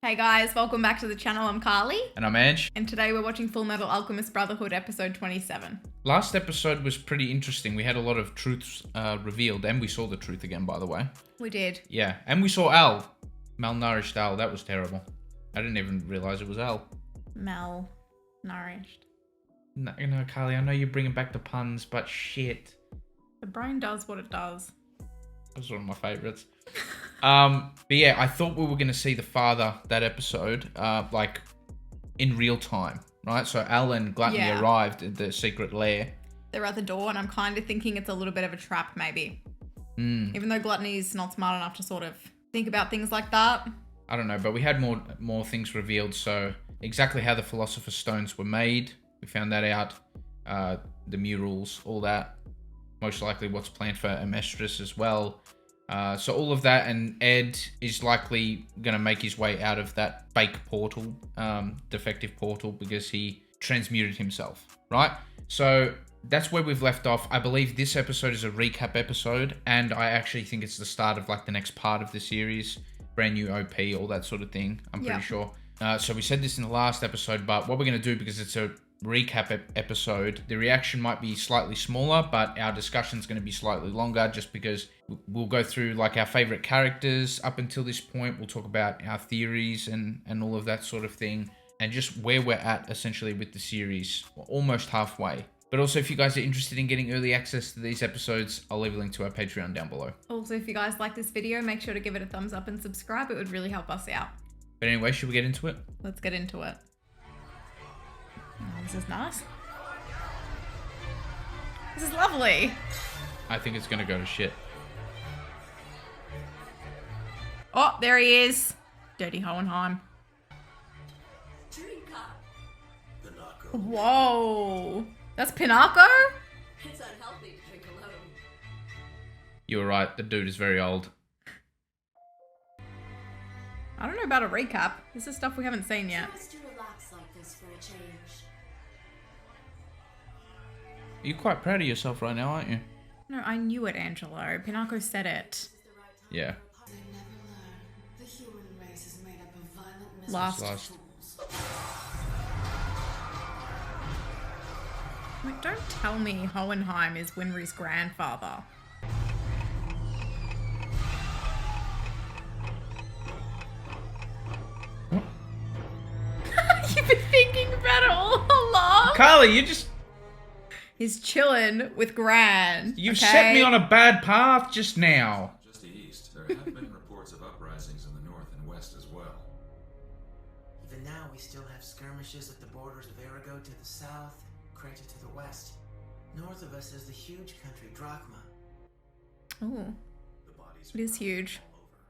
Hey guys, welcome back to the channel. I'm Carly. And I'm Ange. And today we're watching Fullmetal Alchemist Brotherhood episode 27. Last episode was pretty interesting. We had a lot of truths revealed, and we saw the truth again, by the way. We did. Yeah, and we saw Al. Malnourished Al. That was terrible. I didn't even realize it was Al. Malnourished. No, Carly, I know you're bringing back the puns, but shit. The brain does what it does. That's one of my favorites. But yeah, I thought we were going to see the father that episode, like in real time, right? So Al and Gluttony arrived at the secret lair. They're at the door, and I'm kind of thinking it's a little bit of a trap, maybe. Even though Gluttony's not smart enough to sort of think about things like that. I don't know, but we had more things revealed. So exactly how the Philosopher's Stones were made, we found that out. The murals, all that. Most likely what's planned for Amestris as well. So all of that, and Ed is likely going to make his way out of that fake portal, defective portal, because he transmuted himself, right? So that's where we've left off. I believe this episode is a recap episode, and I actually think it's the start of like the next part of the series, brand new OP, all that sort of thing, I'm pretty sure. So we said this in the last episode, but what we're going to do, because it's a recap episode, the reaction might be slightly smaller, but our discussion's going to be slightly longer, just because we'll go through like our favorite characters up until this point. We'll talk about our theories and all of that sort of thing, and just where we're at essentially with the series. We're almost halfway. But also, if you guys are interested in getting early access to these episodes, I'll leave a link to our Patreon down below. Also, if you guys like this video, make sure to give it a thumbs up and subscribe. It would really help us out. But anyway, should we get into it? Let's get into it. Oh, this is nice. This is lovely. I think it's going to go to shit. Oh, there he is. Dirty Hohenheim. Whoa. That's Pinocchio? It's unhealthy to drink alone. You were right. The dude is very old. I don't know about a recap. This is stuff we haven't seen yet. Just to relax like this for a change. You're quite proud of yourself right now, aren't you? No, I knew it, Angelo. Pinocchio said it. Yeah. The human race is made up of violent Last. Wait, don't tell me Hohenheim is Winry's grandfather. You've been thinking about it all along. Carly, you just... He's chilling with Gran. You set me on a bad path just now. Just east, there have been reports of uprisings in the north and west as well. Even now, we still have skirmishes at the borders of Arago to the south, Creta to the west. North of us is the huge country Drachma. Oh, it is huge.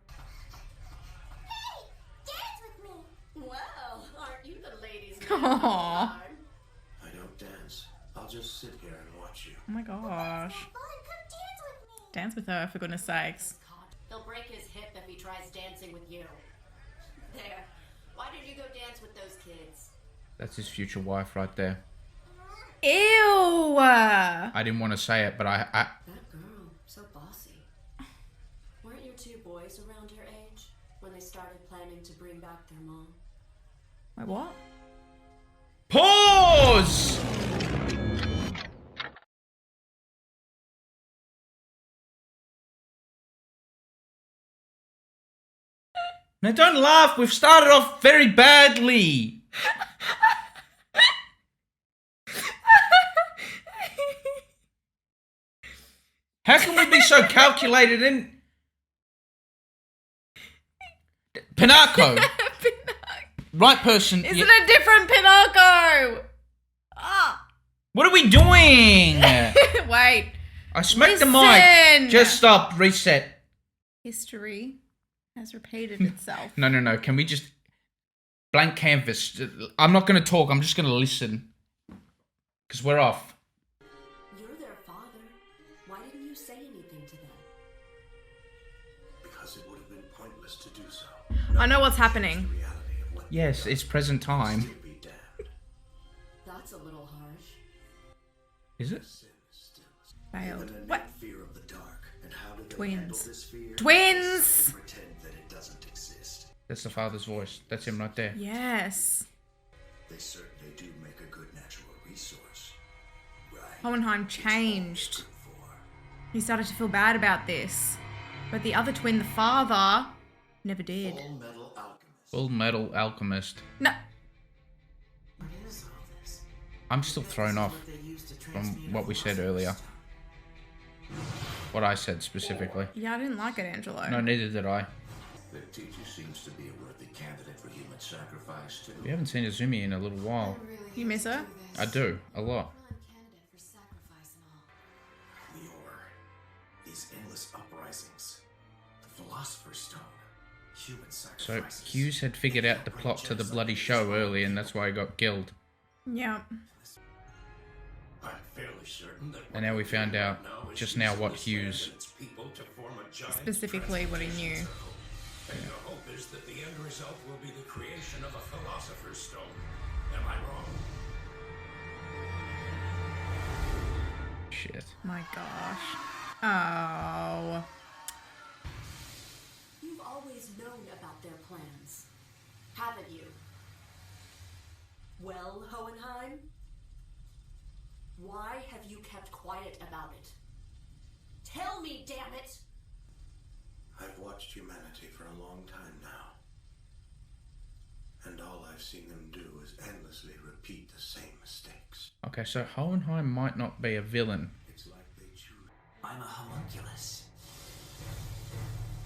Hey! Dance with me! Well, aren't you the ladies' Aww. I don't dance. I'll just sit here and watch you. Oh my gosh. Come dance with me! Dance with her, for goodness sakes. He'll break his hip if he tries dancing with you. There. Why did you go dance with those kids? That's his future wife right there. Ew! I didn't want to say it, but That girl, so bossy. Weren't your two boys around her age when they started planning to bring back their mom? Wait, what? Pause! Now don't laugh, we've started off very badly. How can we be so calculated in... Pinocchio. Right person. Is it a different Pinocchio? Ah. What are we doing? Wait. I smacked the Listen. mic. Just stop. Reset. History has repeated itself. No. Can we just... Blank canvas. I'm not going to talk. I'm just going to listen. Because we're off. You're their father. Why didn't you say anything to them? Because it would have been pointless to do so. I know what's happening. The reality of what Yes, it's present time. still be damned. That's a little harsh. Is it? Sin still is. Failed. Even a What? fear of the dark. And how do they Twins. handle this fear? Twins! They pretend that it doesn't exist. That's the father's voice. That's him right there. Yes. They certainly do make a good natural resource. Right. Hohenheim It's changed. all good for. He started to feel bad about this. But the other twin, the father, never did. Fullmetal Alchemist. Fullmetal Alchemist. No. What is all this? I'm still thrown off What they use to from transmute what we said philosopher's earlier. stone. What I said specifically. Yeah, I didn't like it, Angelo. No, neither did I. The teacher seems to be a worthy candidate for human sacrifice, too. We haven't seen Izumi in a little while. You miss her? I do, a lot. Prime candidate for sacrifice and all. The ore. These endless uprisings. The Philosopher's Stone. Human So sacrifices. Hughes had figured out the plot to the bloody show early, and that's why he got killed. Yeah. I'm fairly certain that And now we found out just now what Hughes Hughes. Specifically what he knew. And the hope is that the end result will be the creation of a Philosopher's Stone. Am I wrong? Shit. My gosh. Oh. You've always known about their plans, haven't you? Well, Hohenheim? Why have you kept quiet about it? Tell me, damn it! I've watched humanity for a long time now. And all I've seen them do is endlessly repeat the same mistakes. Okay, so Hohenheim might not be a villain. It's like they choose. I'm a homunculus.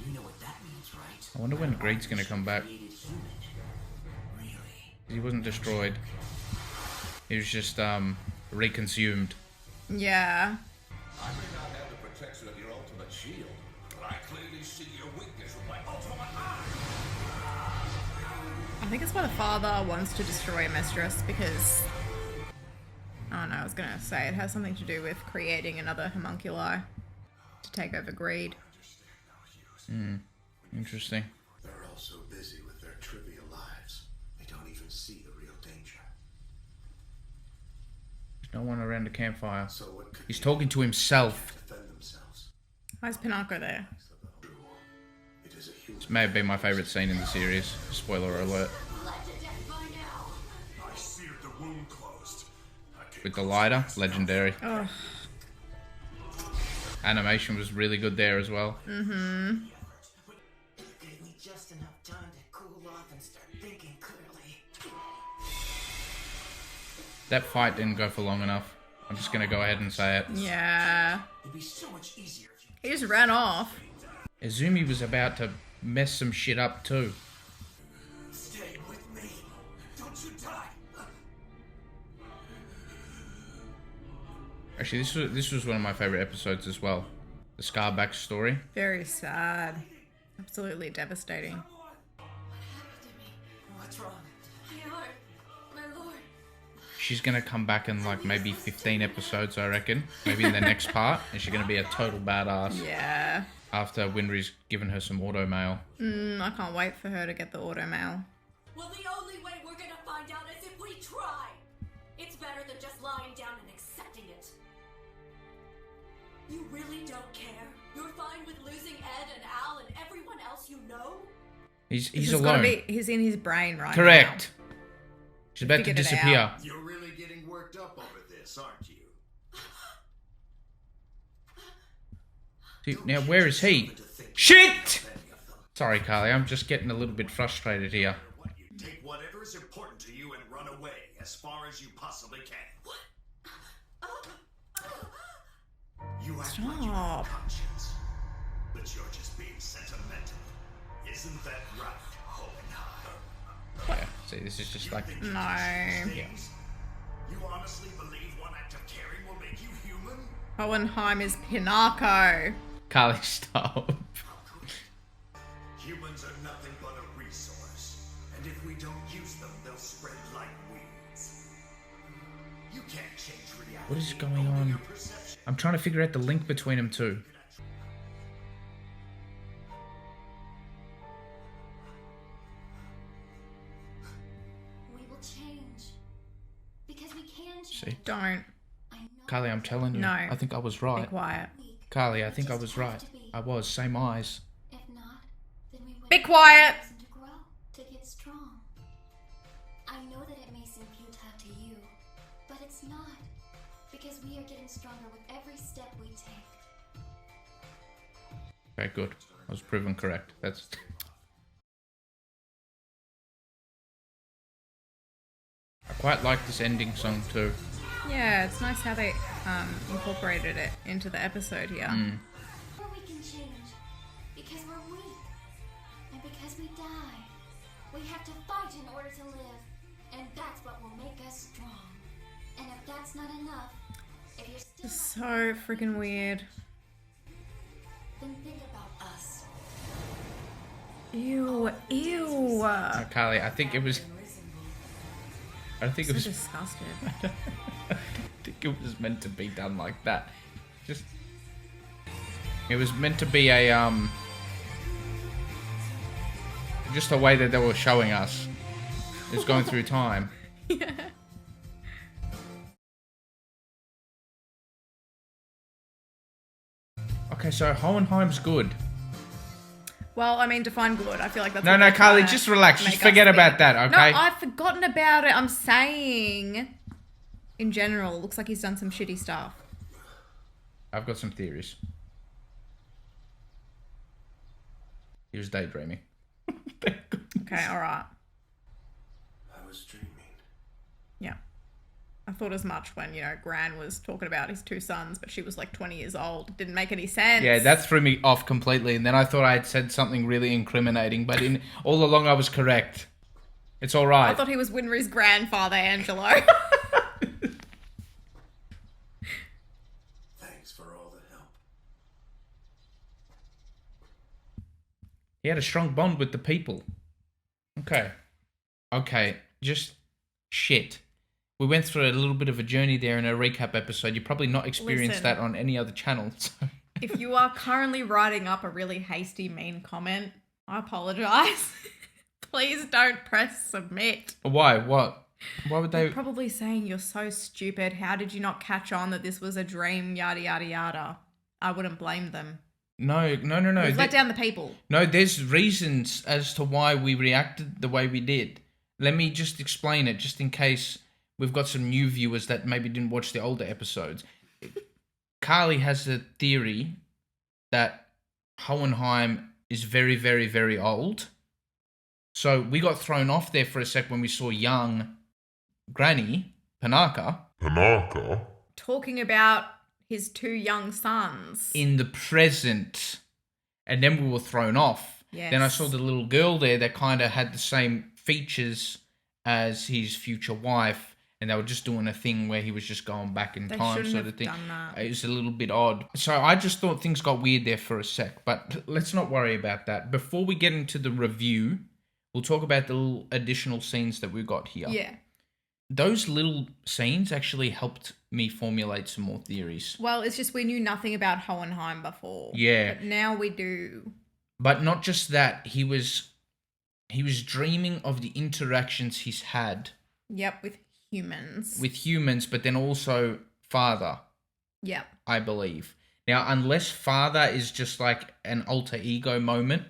You know what that means, right? I wonder when Greed's gonna come back. Created human. Really? He wasn't destroyed. He was just, reconsumed. Yeah. I may not have the protection of your ultimate shield, but I clearly see your weakness with my ultimate eye. I think it's why the father wants to destroy Amestris because... Oh no, I was gonna say it has something to do with creating another homunculi to take over Greed. Interesting. They're all so busy with their trivial lives, they don't even see the real danger. There's no one around the campfire. So what could He's they talking to himself. defend themselves? Why's Pinocchio there? It is a human. This may have been my favourite scene in the series. Spoiler alert. I seared the wound closed. With the lighter, legendary. Oh, Animation was really good there as well. It gave me just enough time to cool off and start thinking clearly. That fight didn't go for long enough. I'm just gonna go ahead and say it. yeah. It'd be so much easier if you He just ran off. Izumi was about to mess some shit up too. stay with me. Don't you die. Actually, this was one of my favorite episodes as well. The Scar backstory. Very sad. Absolutely devastating. What's wrong? My heart, my lord. She's gonna come back in like maybe 15 episodes, I reckon. Maybe in the next part, and she's gonna be a total badass. Yeah. After Winry's given her some auto mail. I can't wait for her to get the auto mail. Well, the only way we're gonna find out is if we try. It's better than just lying down and accepting it. You really don't care? You're fine with losing Ed and Al and everyone else you know? He's This has alone. gotta be, he's in his brain right Correct. She's about to Figured it disappear. out. You're really getting worked up over this, aren't you? See, now where is he? Shit! Sorry, Carly. I'm just getting a little bit frustrated here. What you take whatever is important to you and run away as far as you possibly can. You act like you have a Stop. conscience, but you're just being sentimental. Isn't that right, Hohenheim? Yeah. See, this is just like now. No. yeah. You honestly believe one act of caring will make you human? Hohenheim is Pinocchio. Carly, stop. Humans are nothing but a resource, and if we don't use them, they'll spread like weeds. You can't change reality. What is going only on? your perception. I'm trying to figure out the link between them two. We will change. Because we can change. See, Don't. I know Carly, I'm telling you. No. I think I was Be right. quiet. weak. Carly, I think I was right. I was. Same eyes. If not, then we wait Be quiet. for them to grow. I know that it may seem futile to you, but it's not. Because we are getting stronger with every step we take. Okay, good. I was proven correct. That's... I quite like this ending song too. Yeah, it's nice how they incorporated it into the episode here. Or we can change. Because we're weak. And because we die. We have to fight in order to live. And that's what will make us strong. And if that's not enough, if you're still It's so freaking weird. then think about us. Ew, ew. Carly, I think it was... I don't think it So was... disgusted. I don't think it was meant to be done like that. Just... It was meant to be a, just a way that they were showing us. It's going through time. Yeah. Okay, so Hohenheim's good. Well, I mean, define good. I feel like that's No, what no, they're Carly, trying to just relax. make Just us forget think. about that, okay? No, I've forgotten about it. I'm saying, in general, looks like he's done some shitty stuff. I've got some theories. He was daydreaming. Okay, alright. I was dreaming. Yeah. I thought as much when, Gran was talking about his two sons, but she was like 20 years old. It didn't make any sense. Yeah, that threw me off completely. And then I thought I had said something really incriminating, but all along I was correct. It's all right. I thought he was Winry's grandfather, Angelo. Thanks for all the help. He had a strong bond with the people. Okay, just shit. We went through a little bit of a journey there in a recap episode. You probably not experienced Listen. that on any other channel. So. If you are currently writing up a really hasty, mean comment, I apologize. Please don't press submit. Why? What? Why would they... They're probably saying you're so stupid. How did you not catch on that this was a dream? Yada, yada, yada. I wouldn't blame them. No. We've let down the people. No, there's reasons as to why we reacted the way we did. Let me just explain it, just in case we've got some new viewers that maybe didn't watch the older episodes. Carly has a theory that Hohenheim is very, very, very old. So we got thrown off there for a sec when we saw young Granny, Panaka, Talking about his two young sons. in the present. And then we were thrown off. Yes. Then I saw the little girl there that kind of had the same features as his future wife. And they were just doing a thing where he was just going back in They time, shouldn't sort have of thing. done that. It was a little bit odd. So I just thought things got weird there for a sec. But let's not worry about that. Before we get into the review, we'll talk about the little additional scenes that we got here. Yeah. Those little scenes actually helped me formulate some more theories. Well, it's just we knew nothing about Hohenheim before. Yeah. But now we do. But not just that, he was dreaming of the interactions he's had Yep, with humans. with humans, but then also Father, Yep. I believe. Now, unless Father is just like an alter ego moment,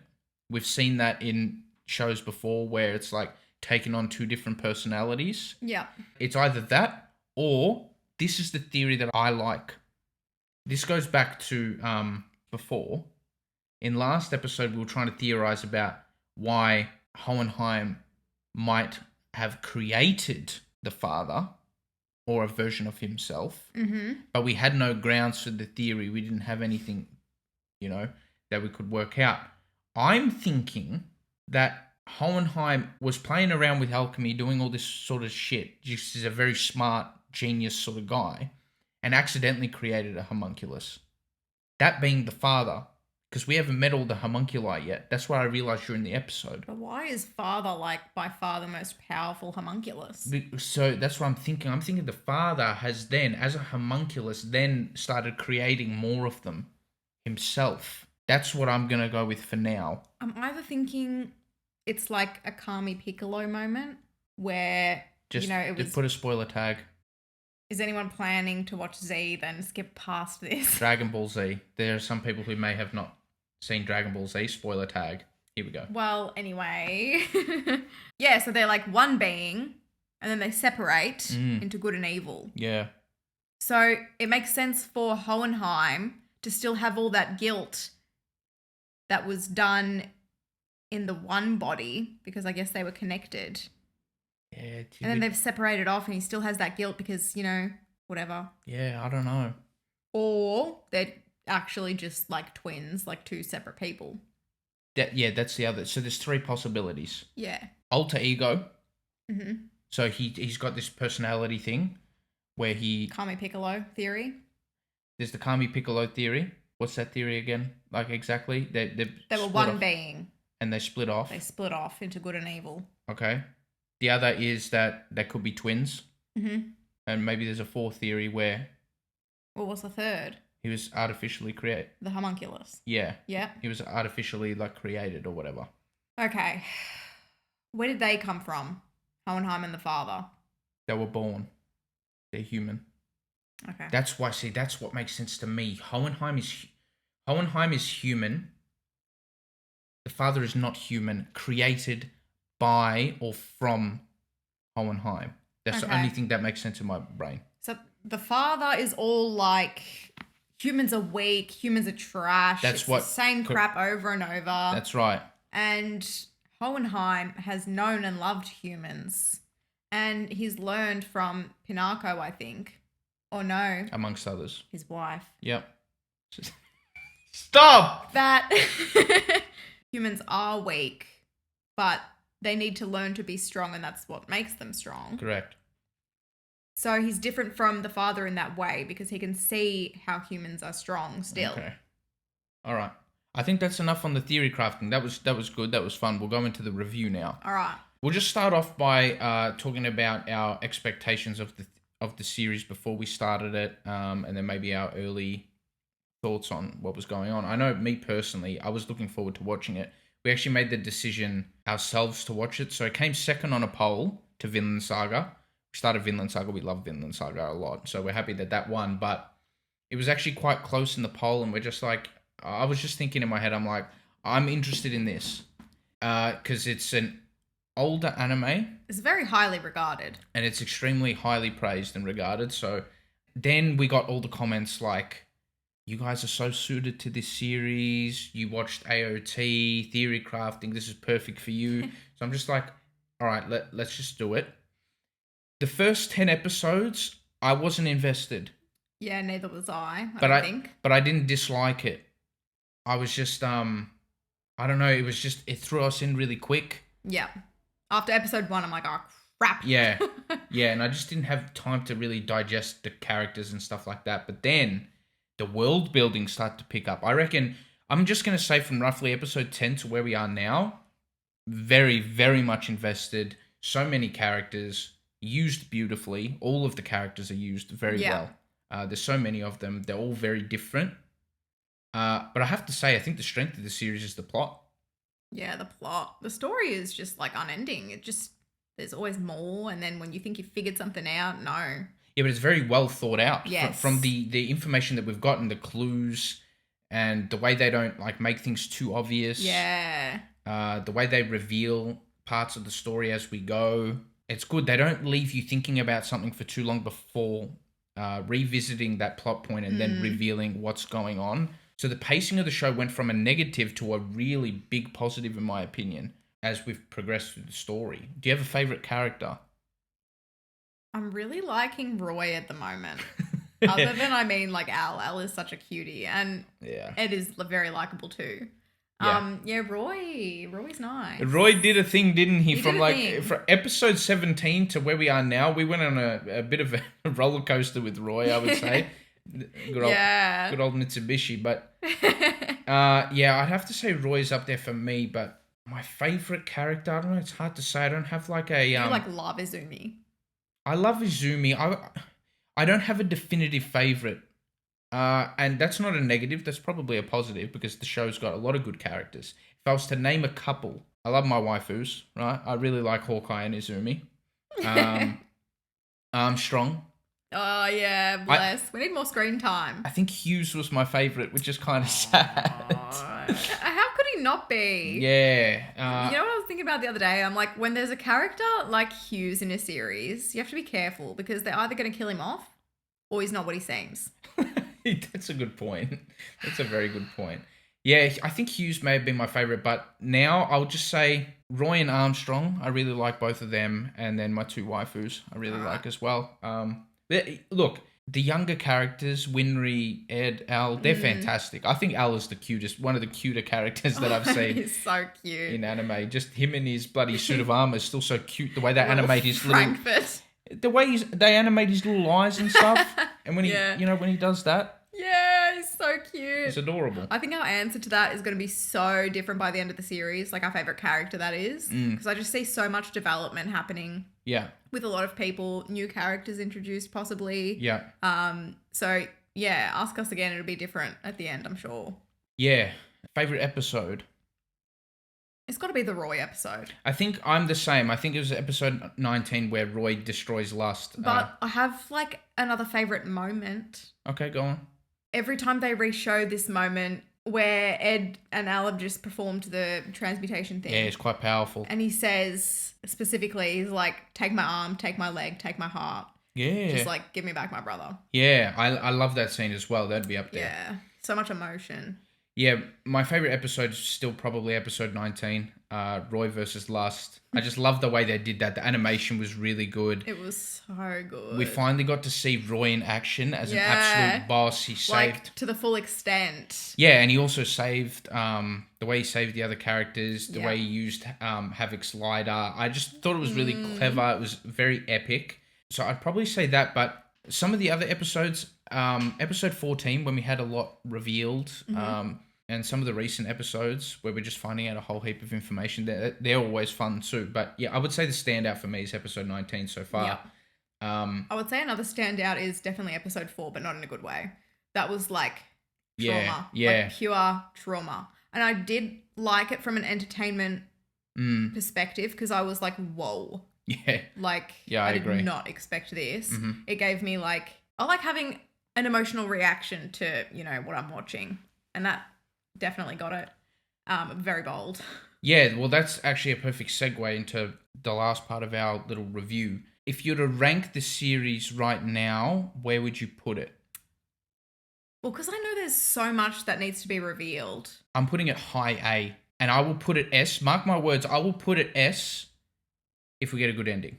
we've seen that in shows before where it's like taking on two different personalities. Yep. It's either that or this is the theory that I like. This goes back to before. In last episode, we were trying to theorize about why Hohenheim might have created the father or a version of himself. Mm-hmm. But we had no grounds for the theory. We didn't have anything, that we could work out. I'm thinking that Hohenheim was playing around with alchemy, doing all this sort of shit. Just is a very smart, genius sort of guy, and accidentally created a homunculus. That being the father, because we haven't met all the homunculi yet. That's what I realized during the episode. But why is Father, by far, the most powerful homunculus? So that's what I'm thinking. I'm thinking the father has then, as a homunculus, then started creating more of them himself. That's what I'm going to go with for now. I'm either thinking it's like a Kami Piccolo moment where, Just it was... put a spoiler tag. Is anyone planning to watch Z, then skip past this? Dragon Ball Z. There are some people who may have not seen Dragon Ball Z. Spoiler tag. Here we go. Well, anyway. Yeah, so they're like one being, and then they separate into good and evil. Yeah. So it makes sense for Hohenheim to still have all that guilt that was done in the one body, because I guess they were connected. Yeah. And then they've separated off and he still has that guilt because, whatever. Yeah, I don't know. Or they're actually just like twins, like two separate people. That's the other. So there's 3 possibilities. Yeah. Alter ego. Mm-hmm. So he's got this personality thing where Kami Piccolo theory. there's the Kami Piccolo theory. What's that theory again? Like exactly? They were one being. And they split off. They split off into good and evil. Okay. The other is that they could be twins. Mm-hmm. And maybe there's a 4th theory where Well, what's the third? he was artificially created. The homunculus. Yeah. Yeah. He was artificially created or whatever. Okay. Where did they come from? Hohenheim and the father. They were born. They're human. Okay. That's why. See, that's what makes sense to me. Hohenheim is human. The father is not human. Created by or from Hohenheim. That's the only thing that makes sense in my brain. So the father is all like, humans are weak, humans are trash. That's it's what the same crap over and over. That's right. And Hohenheim has known and loved humans. And he's learned from Pinocchio, I think. Or no. Amongst others. His wife. Yep. Stop! That humans are weak, but they need to learn to be strong, and that's what makes them strong. Correct. So he's different from the father in that way because he can see how humans are strong still. Okay. All right. I think that's enough on the theory crafting. That was good. That was fun. We'll go into the review now. All right. We'll just start off by talking about our expectations of the series before we started it, and then maybe our early thoughts on what was going on. I know me personally, I was looking forward to watching it. We actually made the decision ourselves to watch it, so it came second on a poll to Vinland Saga. We started Vinland Saga. We love Vinland Saga a lot, so we're happy that won. But it was actually quite close in the poll, and we're just like, I was just thinking in my head, I'm like, I'm interested in this because it's an older anime. It's very highly regarded. And it's extremely highly praised and regarded. So then we got all the comments like, you guys are so suited to this series. You watched AOT, theory crafting. This is perfect for you. So I'm just like, all right, let's just do it. The first 10 episodes, I wasn't invested. Yeah, neither was I think. But I didn't dislike it. I was just, I don't know. It was just, it threw us in really quick. Yeah. After episode 1, I'm like, oh, crap. Yeah. Yeah, and I just didn't have time to really digest the characters and stuff like that. But then the world building started to pick up. I reckon, I'm just going to say from roughly episode 10 to where we are now, very, very much invested. So many characters, used beautifully. All of the characters are used very well. There's so many of them. They're all very different. But I have to say, I think the strength of the series is the plot. Yeah, the plot. The story is just like unending. It just, there's always more. And then when you think you figured something out, no. Yeah, but it's very well thought out. Yes. From the information that we've gotten, the clues, and the way they don't make things too obvious. Yeah. The way they reveal parts of the story as we go. It's good. They don't leave you thinking about something for too long before revisiting that plot point and then revealing what's going on. So the pacing of the show went from a negative to a really big positive, in my opinion, as we've progressed through the story. Do you have a favorite character? I'm really liking Roy at the moment. Other than, Al. Al is such a cutie. And Ed is very likable too. Roy's nice. Roy did a thing, didn't he? From thing. from episode 17 to where we are now, we went on a bit of a roller coaster with Roy, I would say. Good old Mitsubishi. But I'd have to say Roy's up there for me. But my favorite character, I don't know, it's hard to say. I don't have love Izumi. I love Izumi. I don't have a definitive favorite. And that's not a negative. That's probably a positive because the show's got a lot of good characters. If I was to name a couple, I love my waifus, right? I really like Hawkeye and Izumi. Armstrong. Oh, yeah, bless. We need more screen time. I think Hughes was my favorite, which is kind of sad. How could he not be? Yeah. You know what I was thinking about the other day? I'm like, when there's a character like Hughes in a series, you have to be careful because they're either going to kill him off or he's not what he seems. That's a good point. That's a very good point. Yeah, I think Hughes may have been my favourite, but now I'll just say Roy and Armstrong. I really like both of them, and then my two waifus I really like as well. Look, the younger characters, Winry, Ed, Al, they're fantastic. I think Al is the cutest, one of the cuter characters that I've seen. He's so cute. In anime. Just him in his bloody suit of armour is still so cute. The way they Little animate his Frankfurt. the way they animate his little eyes and stuff, and when he, when he does that, Yeah, he's so cute. it's adorable. I think our answer to that is going to be so different by the end of the series, like our favourite character that is. Because I just see so much development happening Yeah, with a lot of people, new characters introduced possibly. yeah, So yeah, ask us again, it'll be different at the end, I'm sure. yeah. Favorite episode. It's got to be the Roy episode. I think I'm the same. I think it was episode 19 where Roy destroys Lust. But I have like another favourite moment. Okay, go on. Every time they re-show this moment where Ed and Al have just performed the transmutation thing. Yeah, it's quite powerful. And he says specifically, he's like, take my arm, take my leg, take my heart. Yeah. Just like, give me back my brother. Yeah, I love that scene as well. That'd be up there. Yeah. So much emotion. Yeah, my favorite episode is still probably episode 19, Roy versus Lust. I just love the way they did that. The animation was really good. It was so good. We finally got to see Roy in action as an absolute boss. He saved... Like, to the full extent. Yeah, and he also saved... the way he saved the other characters, the way he used Havoc's LiDAR. I just thought it was really clever. It was very epic. So I'd probably say that, but some of the other episodes... episode 14, when we had a lot revealed, and some of the recent episodes where we're just finding out a whole heap of information, they're always fun too. But yeah, I would say the standout for me is episode 19 so far. I would say another standout is definitely episode 4, but not in a good way. That was like trauma. Yeah. Like pure trauma. And I did like it from an entertainment perspective because I was like, whoa. Yeah. Like, yeah, I did agree. not expect this. It gave me like, I like having an emotional reaction to, what I'm watching. And that definitely got it. Very bold. Yeah, well, that's actually a perfect segue into the last part of our little review. If you're to rank the series right now, where would you put it? Well, because I know there's so much that needs to be revealed. I'm putting it high A, and I will put it S. Mark my words, I will put it S if we get a good ending.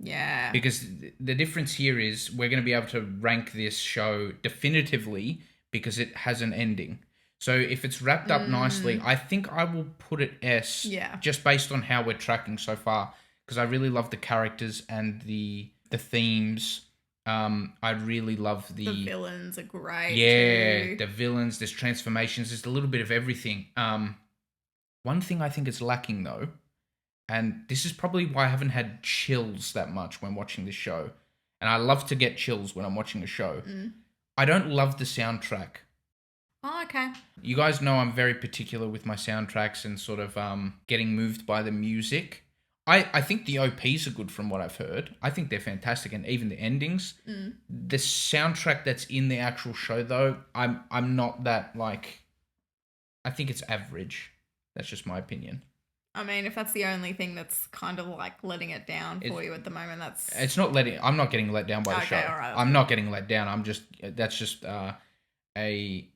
Yeah. Because the difference here is we're going to be able to rank this show definitively because it has an ending. So if it's wrapped up nicely, I think I will put it S. Yeah. Just based on how we're tracking so far. Because I really love the characters and the themes. I really love the villains are great. Yeah, too. the villains, there's transformations, there's a little bit of everything. One thing I think is lacking though, and this is probably why I haven't had chills that much when watching this show. And I love to get chills when I'm watching a show. I don't love the soundtrack. Oh, okay. You guys know I'm very particular with my soundtracks and sort of getting moved by the music. I think the OPs are good from what I've heard. I think they're fantastic, and even the endings. The soundtrack that's in the actual show, though, I'm not that, like... I think it's average. That's just my opinion. I mean, if that's the only thing that's kind of like letting it down for you at the moment, that's... It's not letting... I'm not getting let down by the show. All right, I'm not getting let down. I'm just... That's just a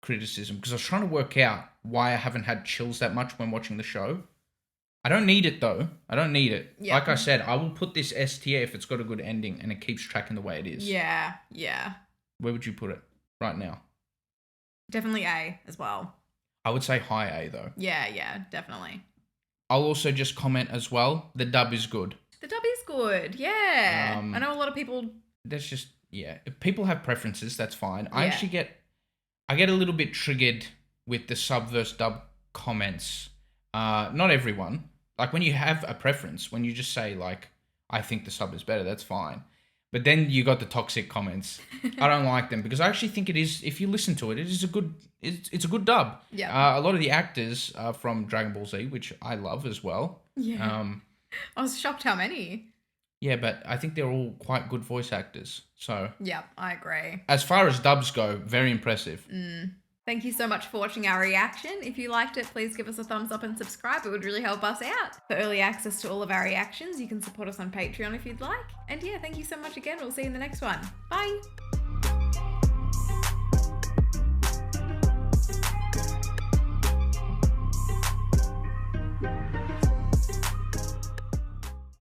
criticism. Because I was trying to work out why I haven't had chills that much when watching the show. I don't need it, though. I don't need it. Yeah. Like I said, I will put this S tier if it's got a good ending and it keeps tracking the way it is. Yeah. Where would you put it right now? Definitely A as well. I would say high A, though. Yeah, definitely. I'll also just comment as well. The dub is good. The dub is good, yeah. I know a lot of people... That's just, yeah. If people have preferences, that's fine. I actually get a little bit triggered with the sub versus dub comments. Not everyone. Like, when you have a preference, when you just say, like, I think the sub is better, that's fine. But then you got the toxic comments. I don't like them because I actually think it is, if you listen to it, it's a good dub. Yeah. A lot of the actors are from Dragon Ball Z, which I love as well. Yeah. I was shocked how many. Yeah, but I think they're all quite good voice actors. So. Yeah, I agree. As far as dubs go, very impressive. Thank you so much for watching our reaction. If you liked it, please give us a thumbs up and subscribe. It would really help us out. For early access to all of our reactions, you can support us on Patreon if you'd like. And yeah, thank you so much again. We'll see you in the next one. Bye.